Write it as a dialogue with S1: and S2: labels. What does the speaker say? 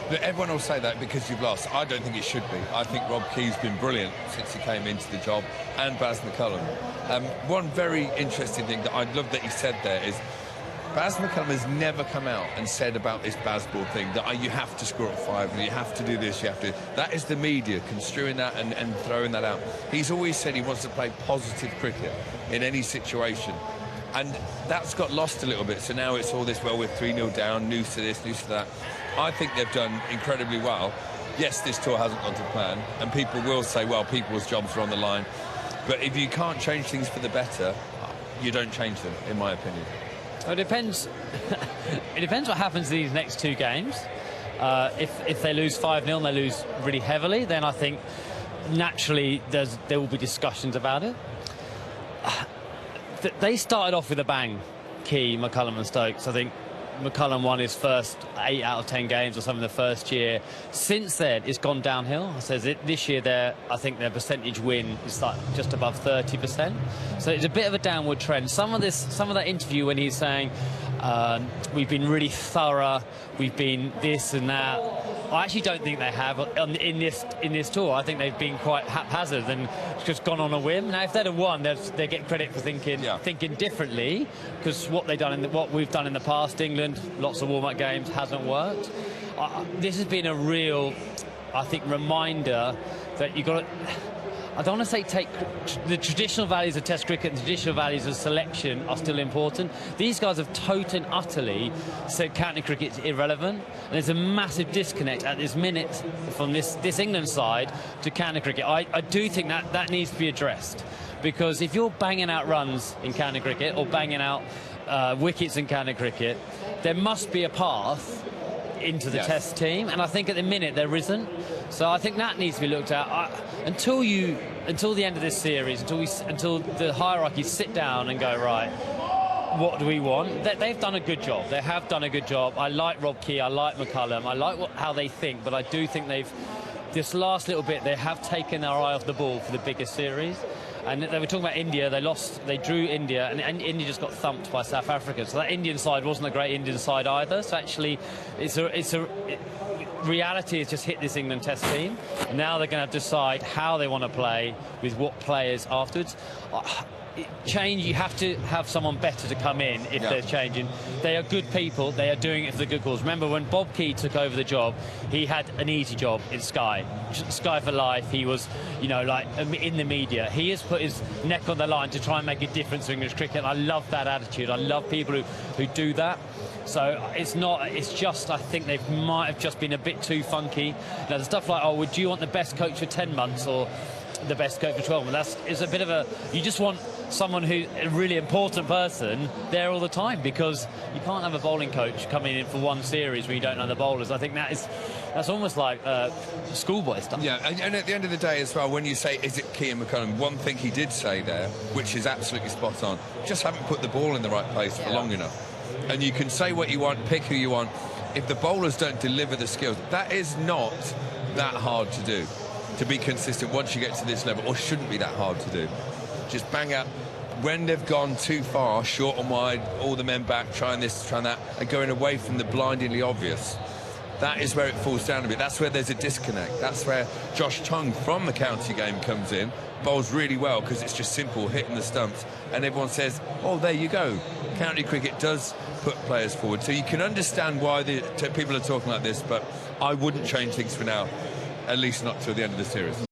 S1: But everyone will say that because you've lost. I don't think it should be. I think Rob Key's been brilliant since he came into the job, and Baz McCullum. One very interesting thing that I love that he said there is Baz McCullum has never come out and said about this Bazball thing that you have to score at 5 and you have to do this, you have to... That is the media construing that and throwing that out. He's always said he wants to play positive cricket in any situation. And that's got lost a little bit. So now it's all this, well, we're 3-0 down, news to this, news to that. I think they've done incredibly well. Yes, this tour hasn't gone to plan, and people will say, well, people's jobs are on the line. But if you can't change things for the better, you don't change them, in my opinion.
S2: Well, it depends. It depends what happens in these next 2 games. If they lose 5-0 and they lose really heavily, then I think naturally there will be discussions about it. They started off with a bang, Key, McCullum and Stokes. I think McCullum won his first 8 out of 10 games or something the first year. Since then, it's gone downhill. This year, I think their percentage win is like just above 30%. So it's a bit of a downward trend. Some of that interview when he's saying, we've been really thorough, we've been this and that. I actually don't think they have in this tour. I think they've been quite haphazard and just gone on a whim. Now, if they'd have won, they get credit for thinking differently, because what we've done in the past, England, lots of warm-up games, hasn't worked. This has been a real, I think, reminder that you've got to... I don't want to say take the traditional values of Test cricket and traditional values of selection are still important. These guys have totally and utterly said county cricket's irrelevant, and there's a massive disconnect at this minute from this England side to county cricket. I do think that needs to be addressed, because if you're banging out runs in county cricket or banging out wickets in county cricket, there must be a path into the Test team, and I think at the minute there isn't. So I think that needs to be looked at until the end of this series, until the hierarchies sit down and go, right, what do we want? They've done a good job. They have done a good job. I like Rob Key, I like McCullum, I like how they think, but I do think this last little bit, they have taken their eye off the ball for the biggest series. And they were talking about India. They drew India, and India just got thumped by South Africa. So that Indian side wasn't a great Indian side either. So actually, reality has just hit this England Test team. And now they're going to decide how they want to play with what players afterwards. You have to have someone better to come in if they're changing. They are good people. They are doing it for the good cause. Remember, when Bob Key took over the job, he had an easy job in Sky for life. He was, like in the media. He has put his neck on the line to try and make a difference to English cricket. I love that attitude. I love people who do that. So it's just, I think they might have just been a bit too funky. Now, the stuff like, oh, would you want the best coach for 10 months or the best coach for 12 months? It's a bit of a... You just want someone a really important person there all the time, because you can't have a bowling coach coming in for one series where you don't know the bowlers. I think that's almost like schoolboy stuff. Yeah,
S1: and at the end of the day as well, when you say, is it Key and McCullum, one thing he did say there, which is absolutely spot on, just haven't put the ball in the right place for long enough. And you can say what you want, pick who you want. If the bowlers don't deliver the skills, that is not that hard to do, to be consistent once you get to this level, or shouldn't be that hard to do. Just bang out. When they've gone too far, short and wide, all the men back, trying this, trying that, and going away from the blindingly obvious, that is where it falls down a bit. That's where there's a disconnect. That's where Josh Tongue from the county game comes in, bowls really well because it's just simple, hitting the stumps, and everyone says, oh, there you go. County cricket does put players forward. So you can understand why people are talking like this, but I wouldn't change things for now, at least not till the end of the series.